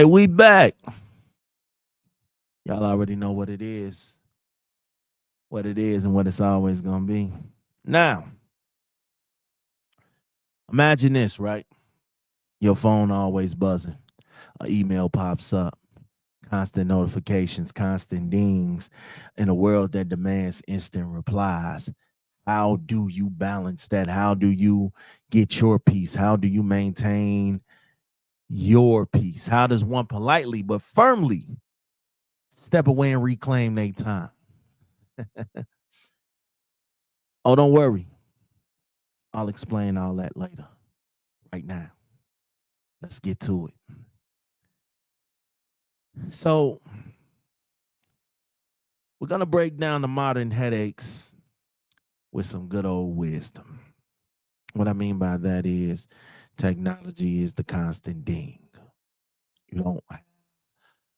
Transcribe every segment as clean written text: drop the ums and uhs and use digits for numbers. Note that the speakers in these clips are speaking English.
Hey, we back. Y'all already know what it is, and what it's always gonna be. Now, imagine this, right? Your phone always buzzing. An email pops up, constant notifications, constant dings in a world that demands instant replies. How do you balance that? How do you get your peace? How do you maintain your peace? How does one politely but firmly step away and reclaim their time? Oh, don't worry. I'll explain all that later. Right now, let's get to it. So, we're going to break down the modern headaches with some good old wisdom. What I mean by that is technology is the constant ding. You don't have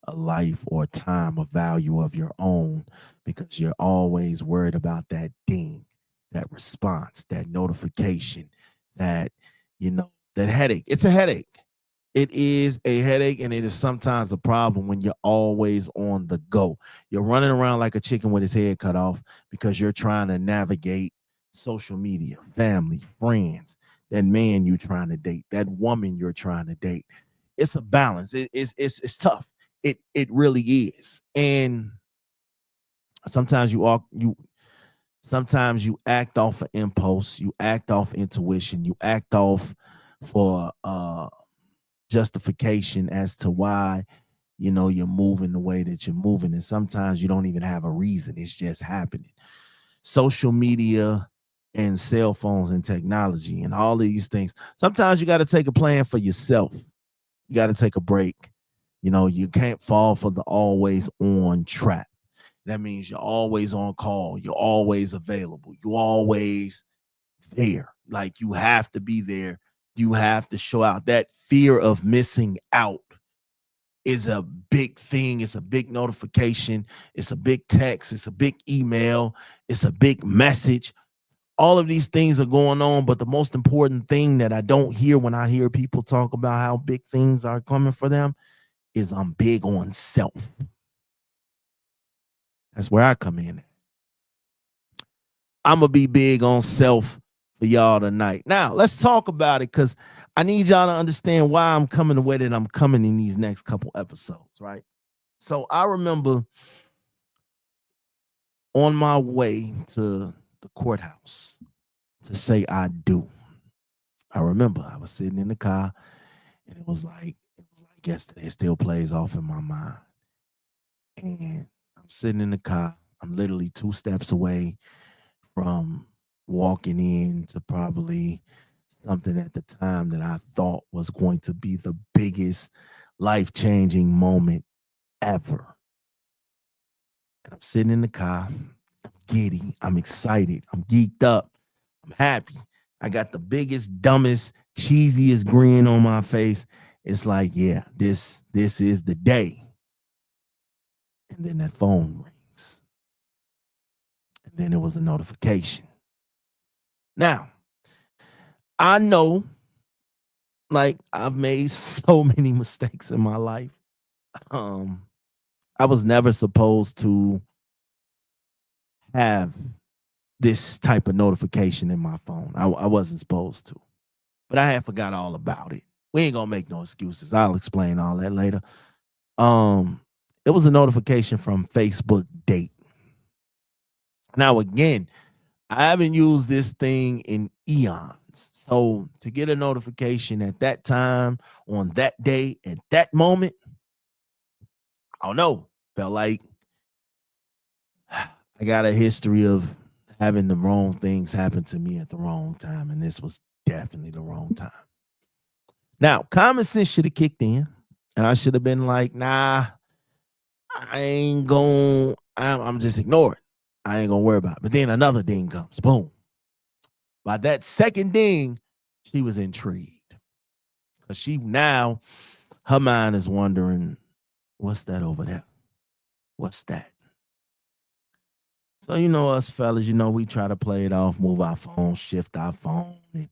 a life or time of value of your own because you're always worried about that ding, that response, that notification, that, that headache. It's a headache. It is a headache, and it is sometimes a problem when you're always on the go. You're running around like a chicken with his head cut off because you're trying to navigate social media, family, friends, that man you're trying to date, that woman you're trying to date. It's a balance. It's tough. It really is. And sometimes sometimes you act off of impulse, you act off intuition, you act off for justification as to why you're moving the way that you're moving, and sometimes you don't even have a reason. It's just happening. Social media and cell phones and technology and all of these things, sometimes you got to take a plan for yourself. You got to take a break. You can't fall for the always on trap. That means you're always on call, you're always available, you're always there. Like, you have to be there, you have to show out. That fear of missing out is a big thing. It's a big notification. It's a big text. It's a big email. It's a big message. All of these things are going on. But the most important thing that I don't hear when I hear people talk about how big things are coming for them is I'm big on self. That's where I come in. I'm going to be big on self for y'all tonight. Now, let's talk about it because I need y'all to understand why I'm coming the way that I'm coming in these next couple episodes, right? So I remember on my way to the courthouse to say I do. I remember I was sitting in the car, and it was like yesterday. It still plays off in my mind. And I'm sitting in the car. I'm literally 2 steps away from walking in to probably something at the time that I thought was going to be the biggest life-changing moment ever. And I'm sitting in the car. I'm giddy. I'm excited. I'm geeked up. I'm happy. I got the biggest, dumbest, cheesiest grin on my face. It's like, yeah, this is the day. And then that phone rings. And then it was a notification. Now, I know, like, I've made so many mistakes in my life. Um, I was never supposed to have this type of notification in my phone. I wasn't supposed to, but I had forgot all about it. We ain't gonna make no excuses. I'll explain all that later. Um, it was a notification from Facebook Date. Now, again, I haven't used this thing in eons. So to get a notification at that time, on that day, at that moment, I don't know. Felt like I got a history of having the wrong things happen to me at the wrong time, and this was definitely the wrong time. Now, common sense should have kicked in, and I should have been like, nah, I ain't going, I'm just ignoring. I ain't gonna worry about it. But then another ding comes, boom. By that second ding, she was intrigued because she now, her mind is wondering, what's that over there? What's that? So, us fellas, we try to play it off, move our phone, shift our phone, and,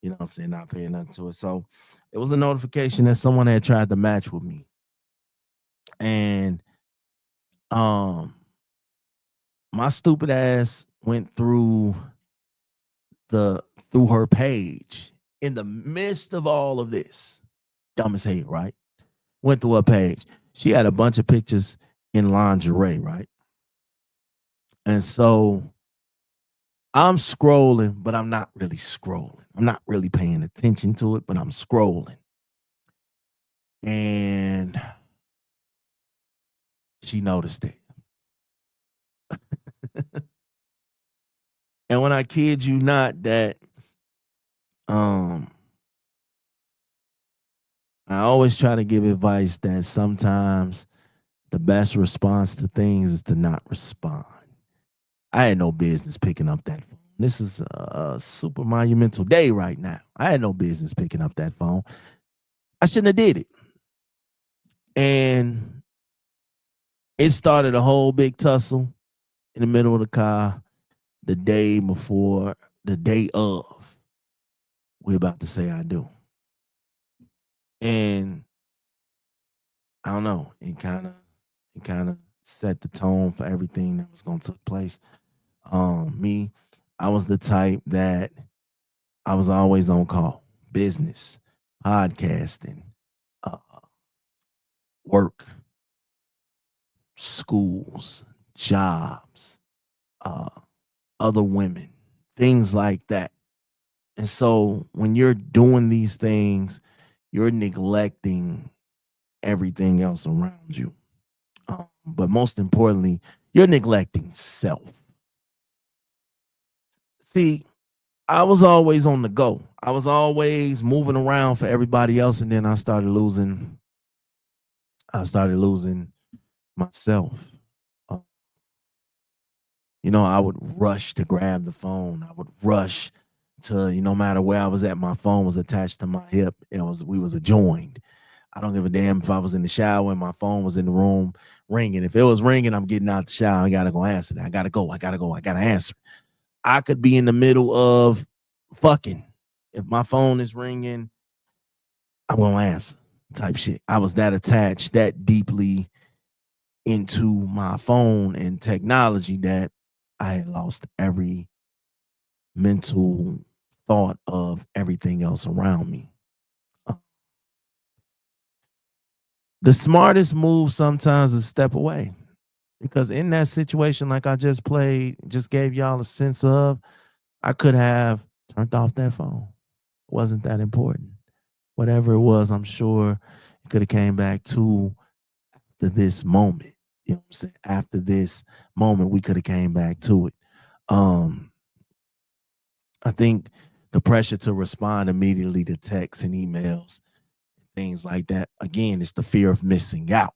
what I'm saying, not paying nothing to it. So it was a notification that someone had tried to match with me. And um my stupid ass went the through her page in the midst of all of this. Dumb as hell, right? Went through her page. She had a bunch of pictures in lingerie, right? And so I'm scrolling, but I'm not really scrolling. I'm not really paying attention to it, but I'm scrolling. And she noticed it. And when I kid you not, that um I always try to give advice that sometimes the best response to things is to not respond. I had no business picking up that phone. This is a super monumental day right now. I had no business picking up that phone. I shouldn't have did it. And it started a whole big tussle in the middle of the car the day before, the day of, we're about to say I do. And I don't know, it kind of set the tone for everything that was gonna take place. Me, I was the type that I was always on call, business, podcasting, uh, work, schools, jobs, uh, other women, things like that. And so when you're doing these things, you're neglecting everything else around you. But most importantly, you're neglecting self. See, I was always on the go. I was always moving around for everybody else, and then I started losing. I started losing myself. Uh, I would rush to grab the phone. I would rush to, no matter where I was at, my phone was attached to my hip. We was adjoined. I don't give a damn if I was in the shower and my phone was in the room ringing. If it was ringing, I'm getting out the shower. I gotta go answer that. I gotta go. I gotta go. I gotta answer. I could be in the middle of fucking. If my phone is ringing, I'm gonna answer. Type shit. I was that attached, that deeply into my phone and technology that I had lost every mental thought of everything else around me. Uh, The smartest move sometimes is step away, because in that situation, like I just played, just gave y'all a sense of, I could have turned off that phone. It wasn't that important. Whatever it was, I'm sure it could have came back to this moment. You know what I'm saying? After this moment, we could have came back to it. Um, I think the pressure to respond immediately to texts and emails, things like that, again, it's the fear of missing out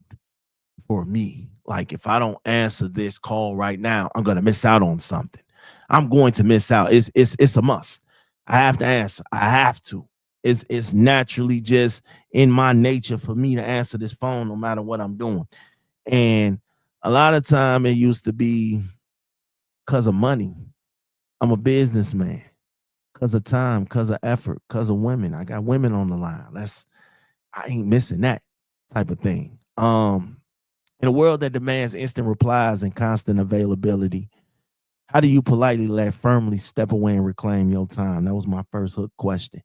for me. Like, if I don't answer this call right now, I'm gonna miss out on something. I'm going to miss out. It's a must. I have to answer. I have to. It's naturally just in my nature for me to answer this phone no matter what I'm doing. And a lot of time it used to be because of money. I'm a businessman. Because of time, because of effort, because of women. I got women on the line. I ain't missing that type of thing. In a world that demands instant replies and constant availability, how do you politely let firmly step away and reclaim your time? That was my first hook question.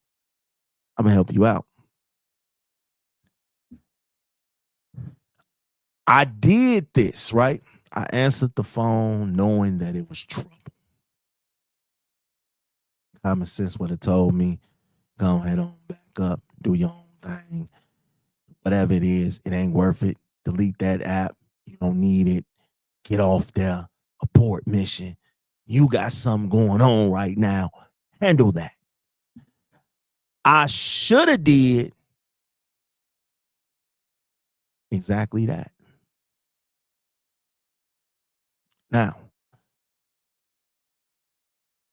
I'm gonna help you out. I did this, right? I answered the phone knowing that it was trouble. Common sense would have told me, go ahead on back up, do your own thing. Whatever it is, it ain't worth it. Delete that app. You don't need it. Get off there. Abort mission. You got something going on right now. Handle that. I should have did exactly that. Now,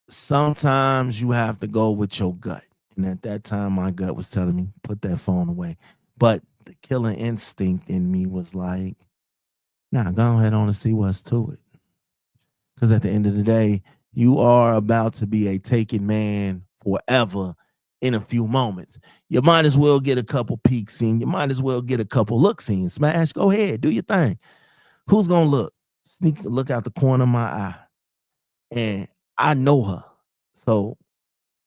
sometimes you have to go with your gut. And at that time, my gut was telling me, put that phone away. But the killer instinct in me was like, nah, go ahead on and see what's to it. Because at the end of the day, you are about to be a taken man forever in a few moments. You might as well get a couple peeks in. You might as well get a couple looks in. Smash, go ahead, do your thing. Who's gonna look? Sneak look out the corner of my eye. And I know her. So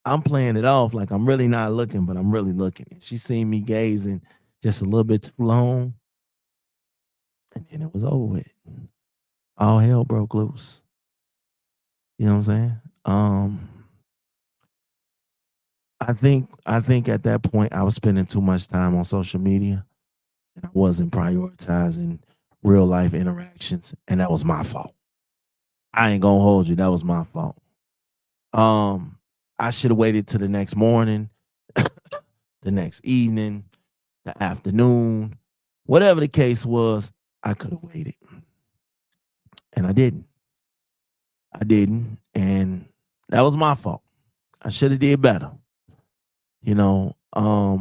I'm playing it off like I'm really not looking, but I'm really looking. And she seen me gazing just a little bit too long. And then it was over with. All hell broke loose. You know what I'm saying? I think at that point I was spending too much time on social media and I wasn't prioritizing real life interactions, and that was my fault. I ain't gonna hold you. That was my fault. Um, I should have waited to the next morning, the next evening, the afternoon, whatever the case was. I could have waited, and I didn't. I didn't, and that was my fault. I should have did better. You know, a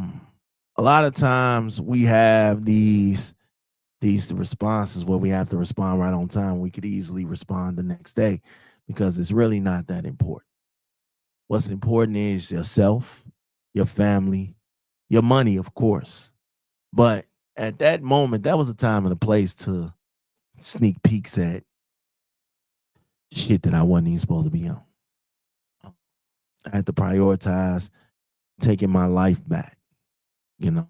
lot of times we have these responses where we have to respond right on time. We could easily respond the next day because it's really not that important. What's important is yourself, your family, your money, of course. But at that moment, that was a time and a place to sneak peeks at shit that I wasn't even supposed to be on. I had to prioritize taking my life back, you know.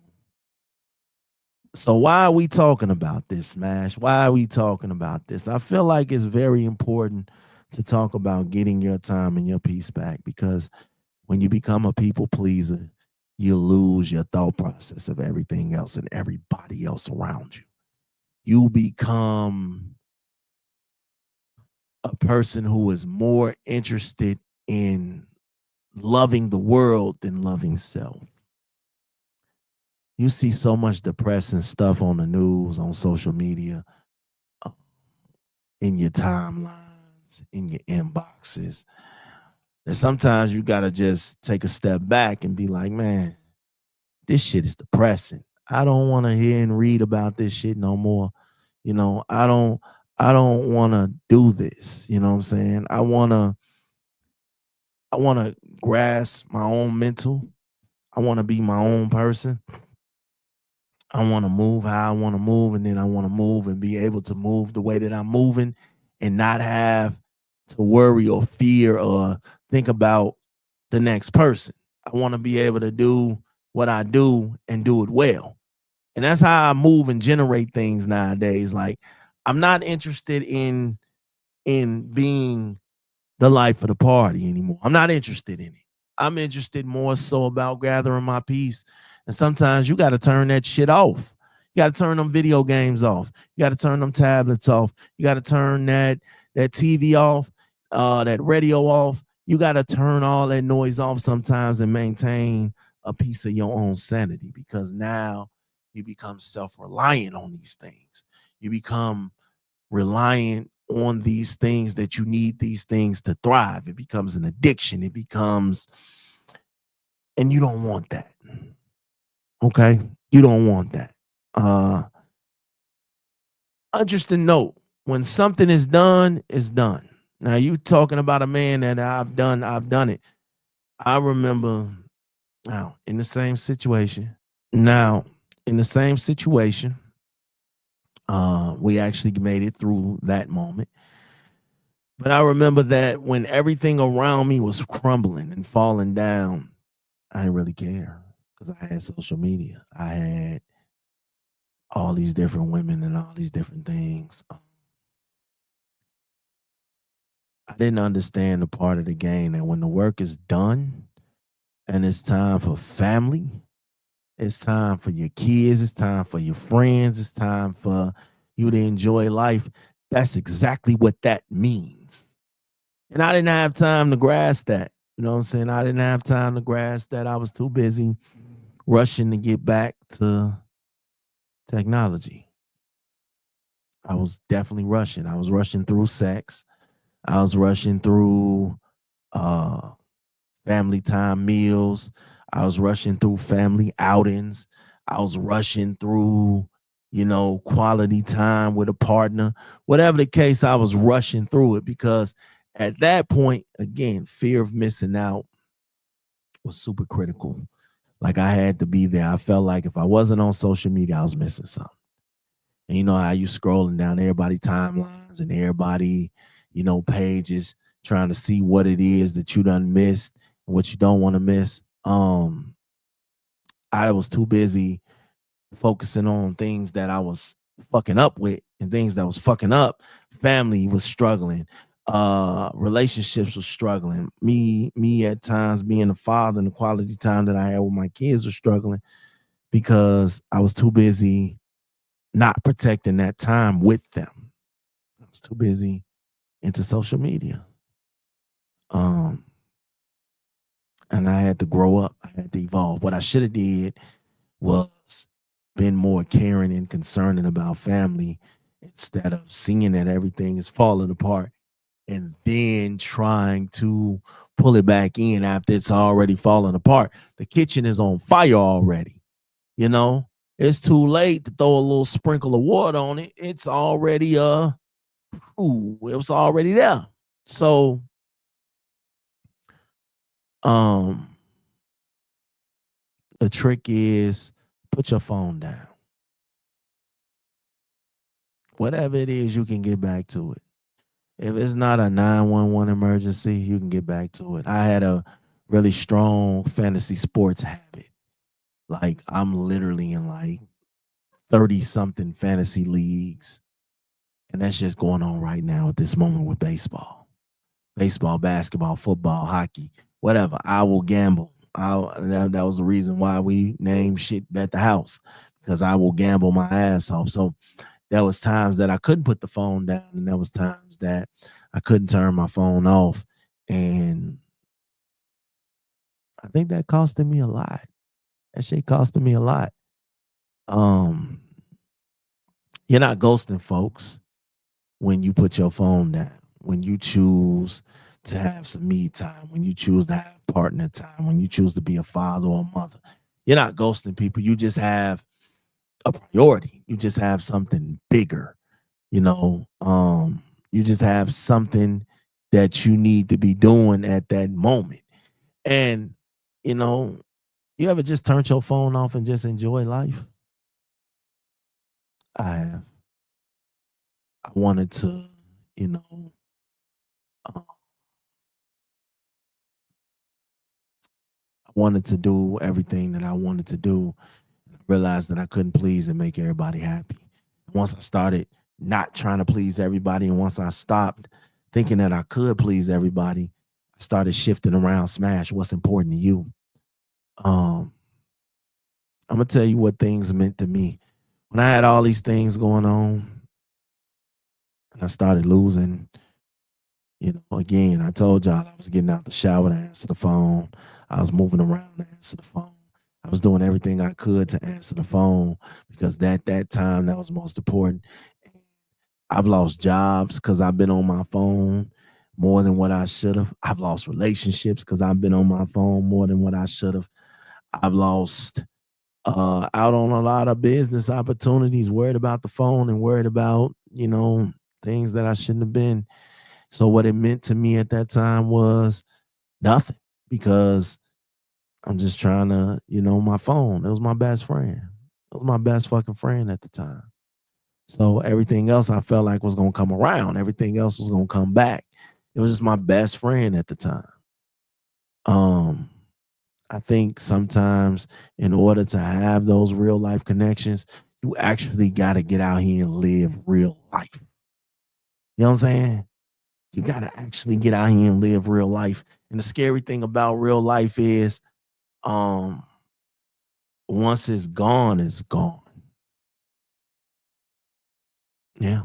So why are we talking about this, Smash? Why are we talking about this? I feel like it's very important to talk about getting your time and your peace back because when you become a people pleaser, you lose your thought process of everything else and everybody else around you. You become a person who is more interested in loving the world than loving self. You see so much depressing stuff on the news, on social media, uh, in your timelines, in your inboxes. And sometimes you got to just take a step back and be like, man, this shit is depressing. I don't want to hear and read about this shit no more. You know, I don't want to do this. You know what I'm saying? I want to grasp my own mental. I want to be my own person. I want to move how I want to move, and then I want to move and be able to move the way that I'm moving and not have to worry or fear or think about the next person. I want to be able to do what I do and do it well. And that's how I move and generate things nowadays. Like I'm not interested in being the life of the party anymore. I'm not interested in it. I'm interested more so about gathering my peace. And sometimes you got to turn that shit off. You got to turn them video games off. You got to turn them tablets off. You got to turn that TV off, that radio off. You got to turn all that noise off sometimes and maintain a piece of your own sanity because now you become self-reliant on these things. You become reliant on these things that you need these things to thrive. It becomes an addiction. It becomes, and you don't want that. Okay. You don't want that. Uh, Interesting note when something is done, it's done. Now, you talking about a man that I've done it. I remember now in the same situation. Now, in the same situation, we actually made it through that moment. But I remember that when everything around me was crumbling and falling down, I didn't really care because I had social media. I had all these different women and all these different things. I didn't understand the part of the game that when the work is done and it's time for family, it's time for your kids, it's time for your friends, it's time for you to enjoy life. That's exactly what that means. And I didn't have time to grasp that. You know what I'm saying? I didn't have time to grasp that. I was too busy rushing to get back to technology. I was definitely rushing. I was rushing through sex. I was rushing through uh family time meals. I was rushing through family outings. I was rushing through, quality time with a partner. Whatever the case, I was rushing through it because at that point, again, fear of missing out was super critical. Like I had to be there. I felt like if I wasn't on social media, I was missing something. And you know how you scrolling down everybody timelines and everybody, pages trying to see what it is that you done missed and what you don't want to miss. I was too busy focusing on things that I was fucking up with and things that was fucking up. Family was struggling. Relationships was struggling. Me at times being a father and the quality time that I had with my kids was struggling because I was too busy not protecting that time with them. I was too busy into social media. Um, and I had to grow up. I had to evolve. What I should have did was been more caring and concerning about family instead of seeing that everything is falling apart and then trying to pull it back in after it's already fallen apart. The kitchen is on fire already. You know, it's too late to throw a little sprinkle of water on it. It's already it was already there. So um the trick is put your phone down. Whatever it is, you can get back to it. If it's not a 911 emergency, you can get back to it. I had a really strong fantasy sports habit. Like I'm literally in like 30 something fantasy leagues. And that's just going on right now at this moment with baseball, basketball, football, hockey, whatever. I will gamble. That was the reason why we named shit Bet the House, because I will gamble my ass off. So there was times that I couldn't put the phone down, and there was times that I couldn't turn my phone off, and I think that costed me a lot. That shit costed me a lot. Um, you're not ghosting folks when you put your phone down, when you choose to have some me time, when you choose to have partner time, when you choose to be a father or a mother. You're not ghosting people. You just have a priority. You just have something bigger, you know. You just have something that you need to be doing at that moment. And, you know, you ever just turned your phone off and just enjoy life? I have. I wanted to, you know, uh, I wanted to do everything that I wanted to do. I realized that I couldn't please and make everybody happy. Once I started not trying to please everybody, and once I stopped thinking that I could please everybody, I started shifting around. Smash, what's important to you? Um, I'm gonna tell you what things meant to me. When I had all these things going on, and I started losing, again, I told y'all I was getting out the shower to answer the phone. I was moving around to answer the phone. I was doing everything I could to answer the phone because that time that was most important. I've lost jobs because I've been on my phone more than what I should have. I've lost relationships because I've been on my phone more than what I should have. I've lost out on a lot of business opportunities, worried about the phone and worried about, things that I shouldn't have been. So what it meant to me at that time was nothing because I'm just trying to, my phone. It was my best friend. It was my best fucking friend at the time. So everything else I felt like was gonna come around. Everything else was gonna come back. It was just my best friend at the time. Um, I think sometimes in order to have those real life connections, you actually gotta get out here and live real life. You know what I'm saying? You gotta actually get out here and live real life. And the scary thing about real life is um once it's gone, it's gone. Yeah.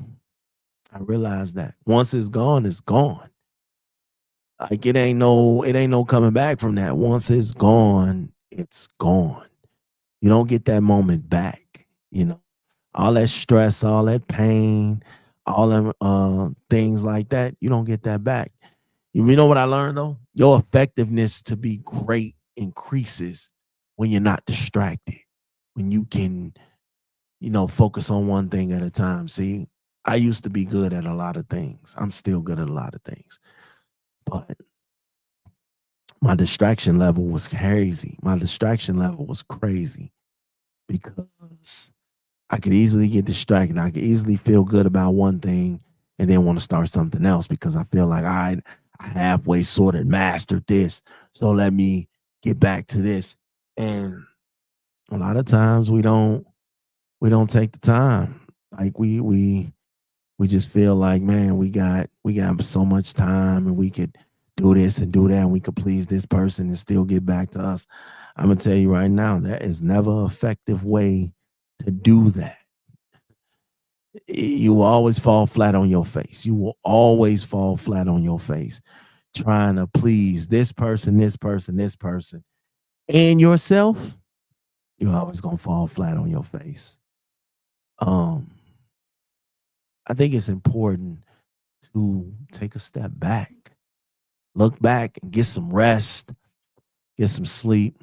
I realize that. Once it's gone, it's gone. Like it ain't no coming back from that. Once it's gone, it's gone. You don't get that moment back. All that stress, all that pain, all them things like that, you don't get that back. You know what I learned though? Your effectiveness to be great increases when you're not distracted. When you can, focus on one thing at a time. See, I used to be good at a lot of things. I'm still good at a lot of things. But my distraction level was crazy. My distraction level was crazy because I could easily get distracted. I could easily feel good about one thing and then want to start something else because I feel like I halfway sort of mastered this. So let me get back to this. And a lot of times we don't take the time. Like we just feel like, man, we got so much time and we could do this and do that and we could please this person and still get back to us. I'm gonna tell you right now, that is never an effective way to do that. You will always fall flat on your face. You will always fall flat on your face trying to please this person, this person, this person, and yourself. You're always gonna fall flat on your face. Um, I think it's important to take a step back, look back and get some rest, get some sleep,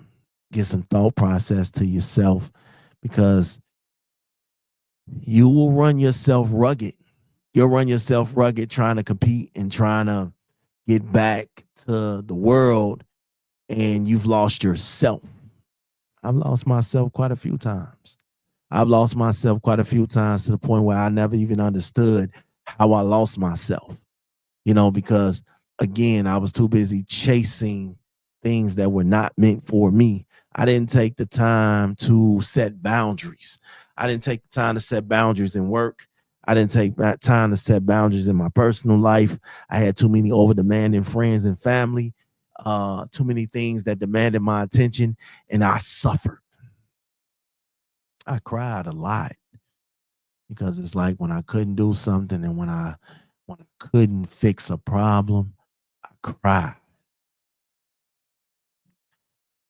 get some thought process to yourself because you will run yourself rugged. You'll run yourself rugged trying to compete and trying to get back to the world and you've lost yourself. I've lost myself quite a few times. I've lost myself quite a few times to the point where I never even understood how I lost myself. Because again, I was too busy chasing things that were not meant for me. I didn't take the time to set boundaries. I didn't take the time to set boundaries in work. I didn't take that time to set boundaries in my personal life. I had too many over demanding friends and family, too many things that demanded my attention, and I suffered. I cried a lot because it's like when I couldn't do something and when I couldn't fix a problem, I cried.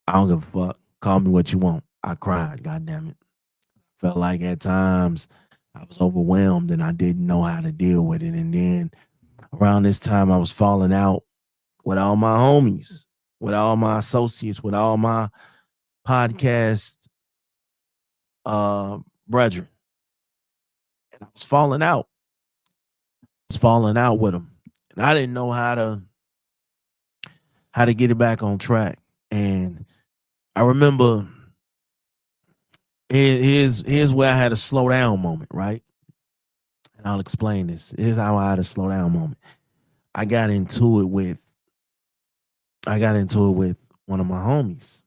I don't give a fuck. Call me what you want. I cried. God damn it. Felt like at times I was overwhelmed and I didn't know how to deal with it. And then around this time, I was falling out with all my homies, with all my associates, with all my podcast uh, brethren, and I was falling out. I was falling out with them, and I didn't know how to get it back on track. And I remember here's where I had a slow down moment, right? And I'll explain this. Here's how I had a slow down moment. I got into it with I got into it with one of my homies.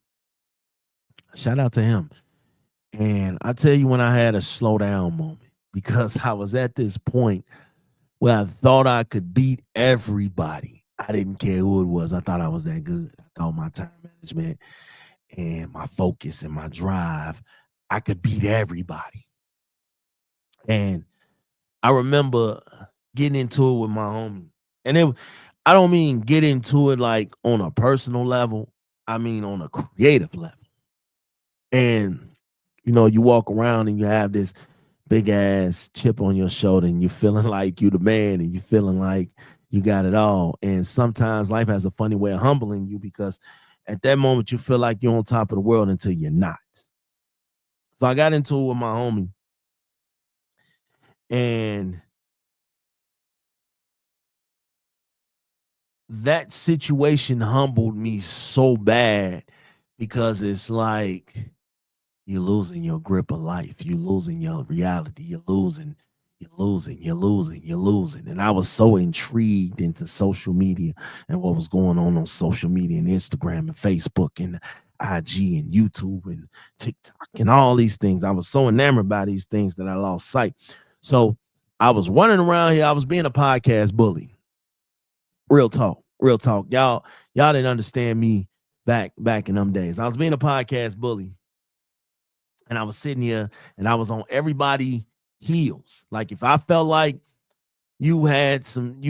Shout out to him. And I tell you when I had a slow down moment because I was at this point where I thought I could beat everybody. I didn't care who it was. I thought I was that good. I thought my time management and my focus and my drive, I could beat everybody. And I remember getting into it with my homie. And I don't mean get into it like on a personal level. I mean on a creative level. And you walk around and you have this big ass chip on your shoulder and you're feeling like you the man and you're feeling like you got it all. And sometimes life has a funny way of humbling you because at that moment you feel like you're on top of the world until you're not. So I got into it with my homie and that situation humbled me so bad because it's like you're losing your grip of life. You're losing your reality. You're losing. And I was so intrigued into social media and what was going on social media and Instagram and Facebook and IG and YouTube and TikTok and all these things. I was so enamored by these things that I lost sight. So I was running around here. I was being a podcast bully. Real talk. Real talk. Y'all didn't understand me back in them days. I was being a podcast bully and I was sitting here and I was on everybody heels. Like if I felt like you had some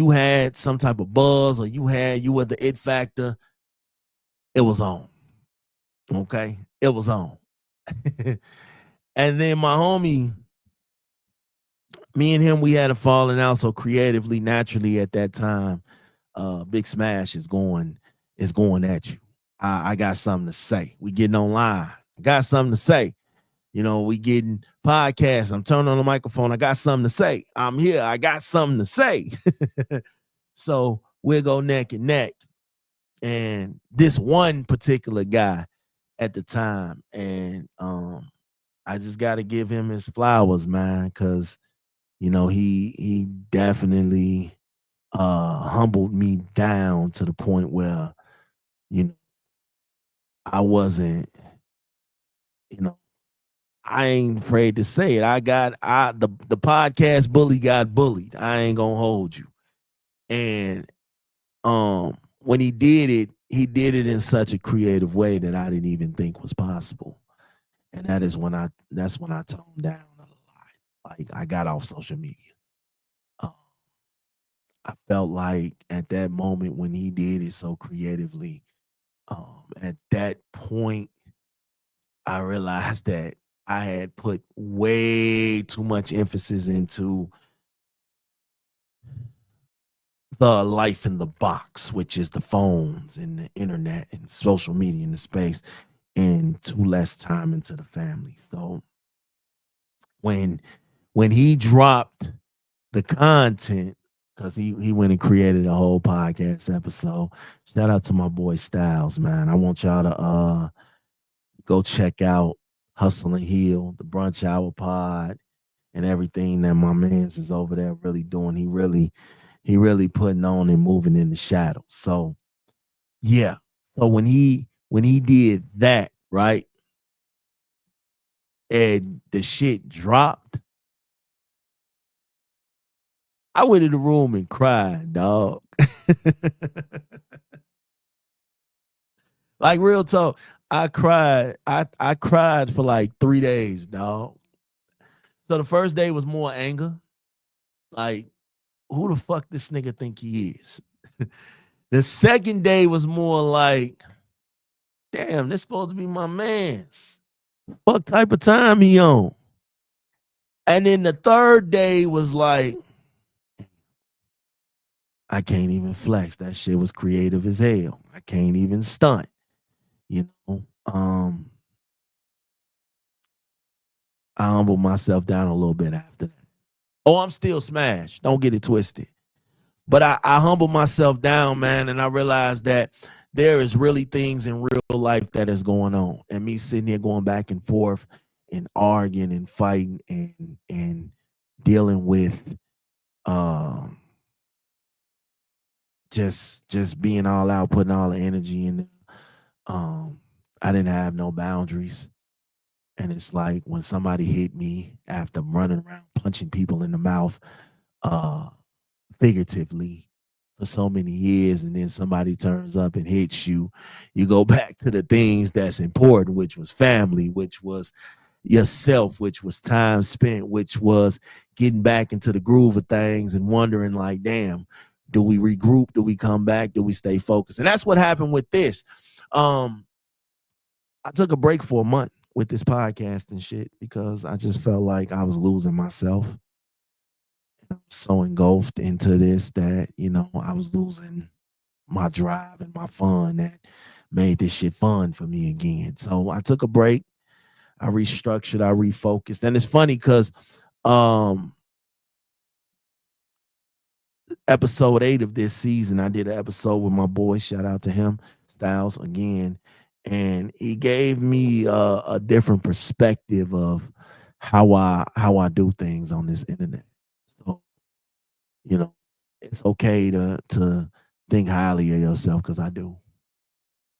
type of buzz or you were the it factor, it was on. Okay. It was on. And then my homie, me and him, we had a falling out. So creatively, naturally at that time, Big Smash is going at you. I got something to say. We getting online. I got something to say. We getting podcasts. I'm turning on the microphone. I got something to say. I'm here. I got something to say. So we'll go neck and neck. And this one particular guy at the time, and I just got to give him his flowers, man, because he definitely humbled me down to the point where you know I wasn't, you know, I ain't afraid to say it. The podcast bully got bullied. I ain't gonna hold you. And when he did it in such a creative way that I didn't even think was possible. And that's when I toned down a lot. Like I got off social media. Um, I felt like at that moment when he did it so creatively, at that point, I realized that I had put way too much emphasis into the life in the box, which is the phones and the internet and social media in the space, and too less time into the family. So when he dropped the content, because he went and created a whole podcast episode. Shout out to my boy Styles, man. I want y'all to go check out Hustle and Heal, the Brunch Hour Pod, and everything that my man's is over there really doing. He really putting on and moving in the shadows. So yeah. So when he did that, right, and the shit dropped, I went in the room and cried, dog. Like real talk, I cried. I cried for like 3 days, dog. So the first day was more anger, like who the fuck this nigga think he is. The second day was more like, damn, this supposed to be my man's. What type of time he on? And then the third day was like, I can't even flex. That shit was creative as hell. I can't even stunt. You know, I humbled myself down a little bit after that. Oh, I'm still smashed. Don't get it twisted. But I humbled myself down, man, and I realized that there is really things in real life that is going on. And me sitting here going back and forth and arguing and fighting and dealing with um just being all out, putting all the energy in it. I didn't have no boundaries. And it's like when somebody hit me after running around punching people in the mouth, uh, figuratively for so many years, and then somebody turns up and hits you, you go back to the things that's important, which was family, which was yourself, which was time spent, which was getting back into the groove of things and wondering, like, damn, do we regroup? Do we come back? Do we stay focused? And that's what happened with this. Um, I took a break for a month with this podcast and shit because I just felt like I was losing myself. I was so engulfed into this that, I was losing my drive and my fun that made this shit fun for me again. So I took a break. I restructured, I refocused. And it's funny because um episode 8 of this season, I did an episode with my boy. Shout out to him, Styles, again. And he gave me a different perspective of how I do things on this internet. So, you know, it's okay to think highly of yourself because I do.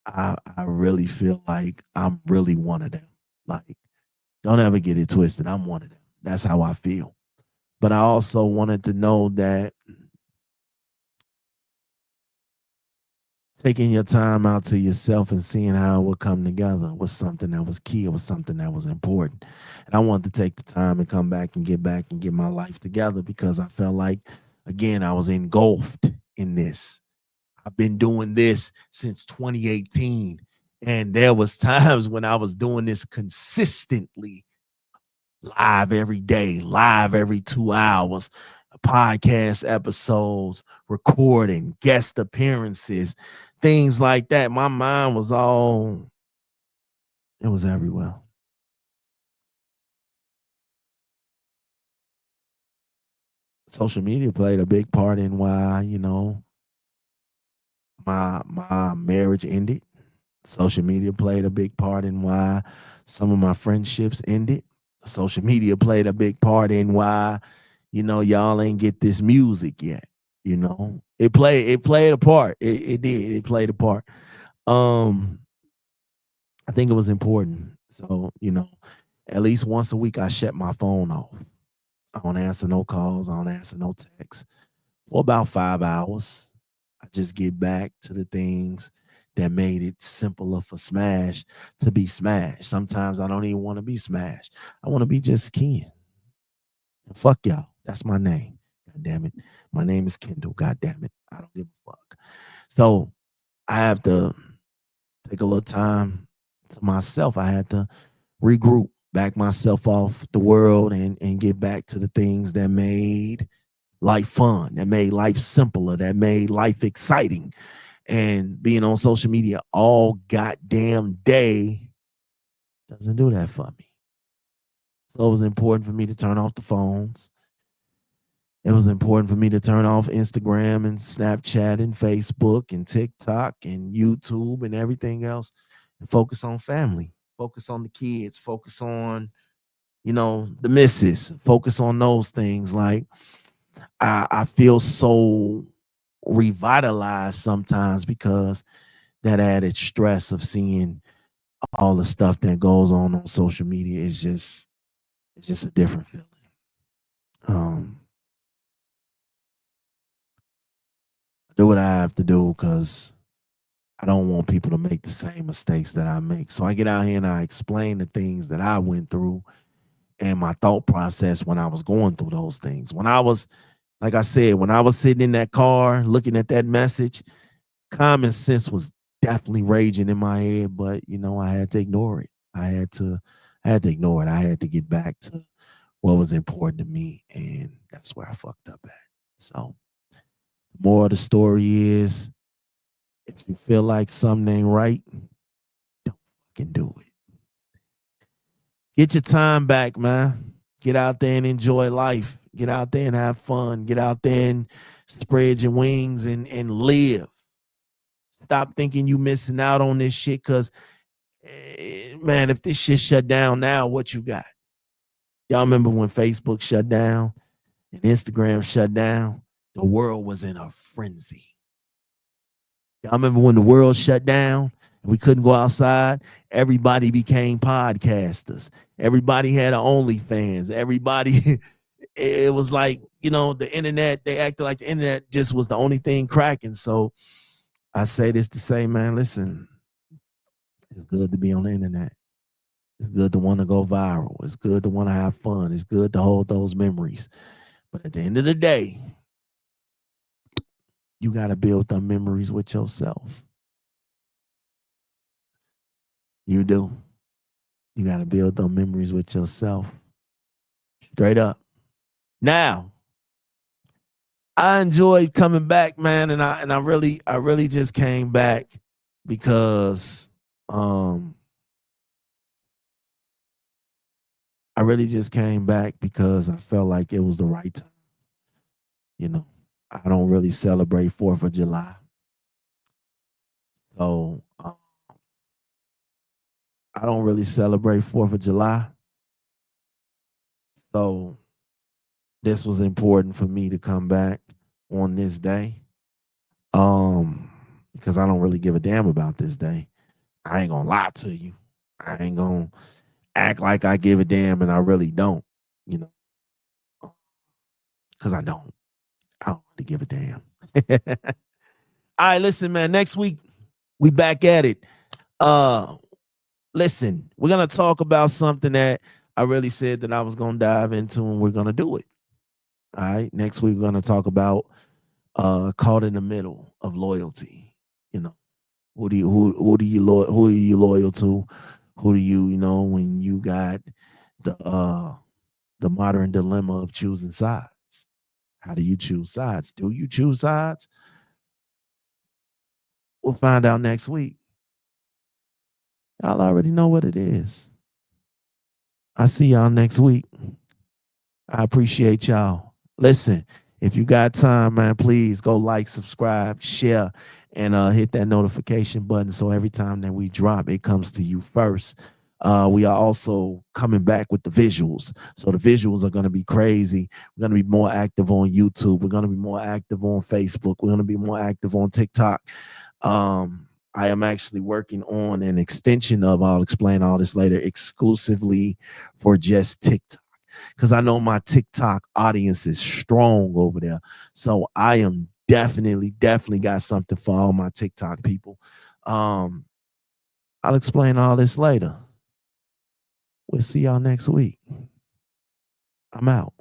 I really feel like I'm really one of them. Like, don't ever get it twisted. I'm one of them. That's how I feel. But I also wanted to know that taking your time out to yourself and seeing how it would come together was something that was key. It was something that was important. And I wanted to take the time and come back and get my life together because I felt like, again, I was engulfed in this. I've been doing this since 2018. And there was times when I was doing this consistently, live every day, live every 2 hours, podcast episodes, recording, guest appearances, things like that. My mind was it was everywhere. Social media played a big part in why, My marriage ended. Social media played a big part in why some of my friendships ended. Social media played a big part in why, y'all ain't get this music yet. It played a part. It did. It played a part. Um, I think it was important. So, at least once a week I shut my phone off. I don't answer no calls, I don't answer no texts for about 5 hours. I just get back to the things that made it simpler for Smash to be Smash. Sometimes I don't even want to be Smash. I want to be just Ken. And fuck y'all. That's my name. God damn it. My name is Kendall. God damn it. I don't give a fuck. So I have to take a little time to myself. I had to regroup, back myself off the world and get back to the things that made life fun, that made life simpler, that made life exciting. And being on social media all goddamn day doesn't do that for me. So it was important for me to turn off the phones. It was important for me to turn off Instagram and Snapchat and Facebook and TikTok and YouTube and everything else and focus on family, focus on the kids, focus on, the missus, focus on those things. Like I feel so revitalized sometimes because that added stress of seeing all the stuff that goes on social media is just a different feeling. Um, I do what I have to do because I don't want people to make the same mistakes that I make. So I get out here and I explain the things that I went through and my thought process when I was going through those things. When I was, like I said, when I was sitting in that car looking at that message, common sense was definitely raging in my head, but I had to ignore it. I had to ignore it. I had to get back to what was important to me, and that's where I fucked up at. So, the more of the story is, if you feel like something ain't right, don't fucking do it. Get your time back, man. Get out there and enjoy life. Get out there and have fun. Get out there and spread your wings and live. Stop thinking you missing out on this shit because, man, if this shit shut down now, what you got? Y'all remember when Facebook shut down and Instagram shut down? The world was in a frenzy. Y'all remember when the world shut down and we couldn't go outside? Everybody became podcasters. Everybody had an OnlyFans. Everybody, it was like, the internet, they acted like the internet just was the only thing cracking. So I say this to say, man, listen, it's good to be on the internet. It's good to want to go viral. It's good to want to have fun. It's good to hold those memories. But at the end of the day, you got to build the memories with yourself. You do. You got to build those memories with yourself. Straight up. Now, I enjoyed coming back, man, and I really just came back because I really just came back because I felt like it was the right time. You know, I don't really celebrate 4th of July. So I don't really celebrate 4th of July. So this was important for me to come back on this day. Um, because I don't really give a damn about this day. I ain't gonna lie to you. I ain't gonna act like I give a damn and I really don't, you know, because I don't. I don't really give a damn. All right, listen, man. Next week we back at it. Uh Listen, we're gonna talk about something that I really said that I was gonna dive into, and we're gonna do it. All right. Next week we're gonna talk about caught in the middle of loyalty. You know, who are you loyal to? Who do when you got the modern dilemma of choosing sides? How do you choose sides? Do you choose sides? We'll find out next week. Y'all already know what it is. I see y'all next week. I appreciate y'all. Listen, If you got time, man, please go like, subscribe, share, and hit that notification button so every time that we drop, it comes to you first. We are also coming back with the visuals. So the visuals are going to be crazy. We're going to be more active on YouTube. We're going to be more active on Facebook. We're going to be more active on TikTok. I am actually working on an extension of, I'll explain all this later, exclusively for just TikTok, because I know my TikTok audience is strong over there. So I am definitely got something for all my TikTok people. Um, I'll explain all this later. We'll see y'all next week. I'm out.